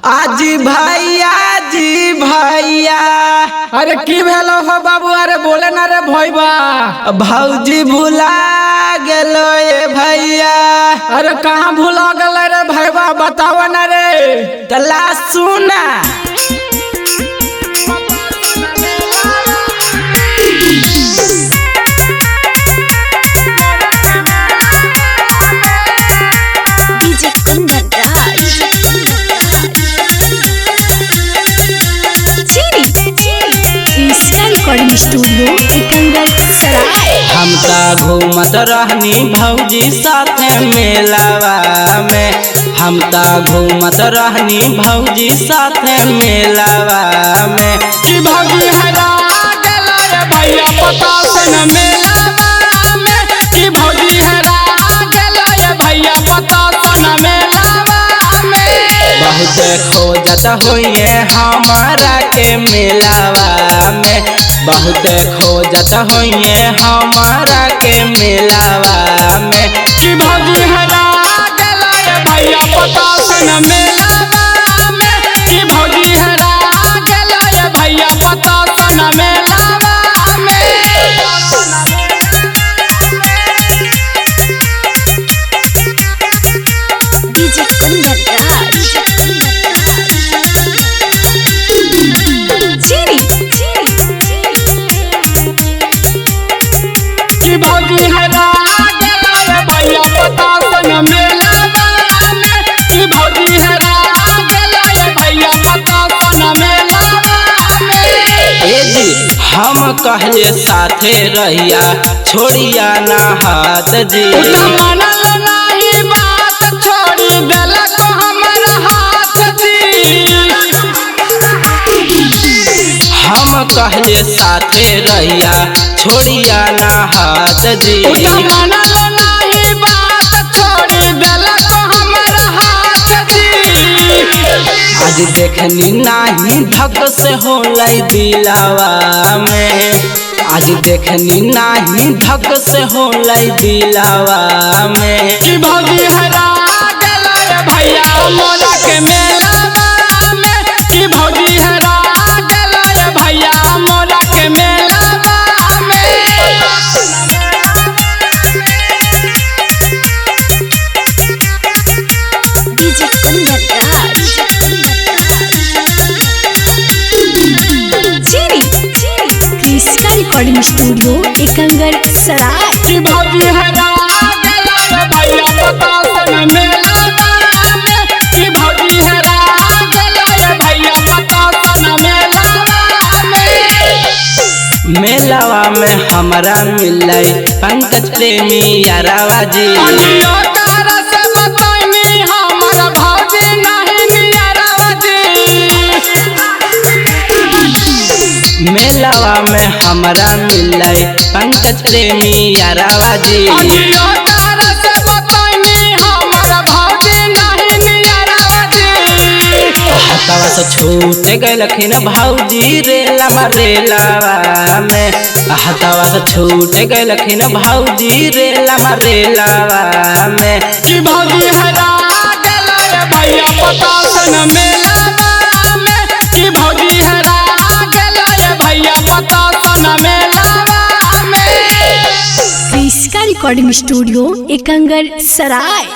आजी भैया जी भैया। अरे की भेलो हो बाबू? अरे बोले ना रे भैया। भौजी भुला गेलो ये भैया। अरे कहाँ भुला गल रे भैया, बतावा ना रे। तला सुना रिकॉर्डिंग स्टूडियो एकंगरसराय। हम ता घूमत रहनी भौजी साथे मेलावा में। हम ता घूमत रहनी भौजी साथे मेलावा में। की भौजी हरा गेल रे भैया, पता से न मेलावा में। की भौजी हरा गेल रे भैया, पता से न मेलावा में। बहुत खोजत होइए हमारा के मेलावा में। बहुत खोजत होइए हमारा के मेलावा में। की भौजी हरा गेल रे भैया, पता से न मेलावा में। की भौजी हरा गेल रे भैया, पता से न मेलावा में। डीजे कंगनराज चीनी की भौजी हरा गेल रे भैया, पता से न मेलावा में। की भौजी हरा गेल रे भैया, पता से न मेलावा में। ए जी हम कहले साथे रहिया, छोड़िया ना हाथ जी। मनल नाही बात, छोड़ी देलक हमर हाथ जी। हम कहले साथे रहिया, छोड़िया ना हाथ जी। मनल नाही बात, छोड़ी देलक हमर हाथ जी। आज देखनी नाही धक से होलै दिलावा में। आज देखनी नाही धक से होलै दिलावा में। की भौजी हरा गेल रे भैया, मोरा के मेलावा में। की भौजी हरा गेल रे भैया, मोरा के मेलावा में। डीजे कंगनराज चीनी क्रिस्का रिकॉर्डिंग स्टूडियो एकंगरसराय। की भौजी हरा गेल रे भैया, पता से न मेलावा में। की भौजी हरा गेल रे भैया, पता से न मेलावा में। मेलावा में हमरा मिलै पंकज प्रेमी यारावा जी। अंजियो तारा से बताइनी हमर भौजी नहीं नियरावा जी। मेलावा में हमरा मिलै पंकज प्रेमी यारावा जी। अंजियो तारा से बताइनी हमर भौजी नहीं नियरावा जी। हथवा से छूट गलखिन भौजी रेलावा में। हथवा से छूट गलखिन भौजी रेलावा में। की भौजी हरा गेल रे भैया, पता से न मेलावा में। की भौजी हरा गेल रे भैया, पता से न मेलावा में। क्रिस्का रिकॉर्डिंग स्टूडियो एकंगरसराय।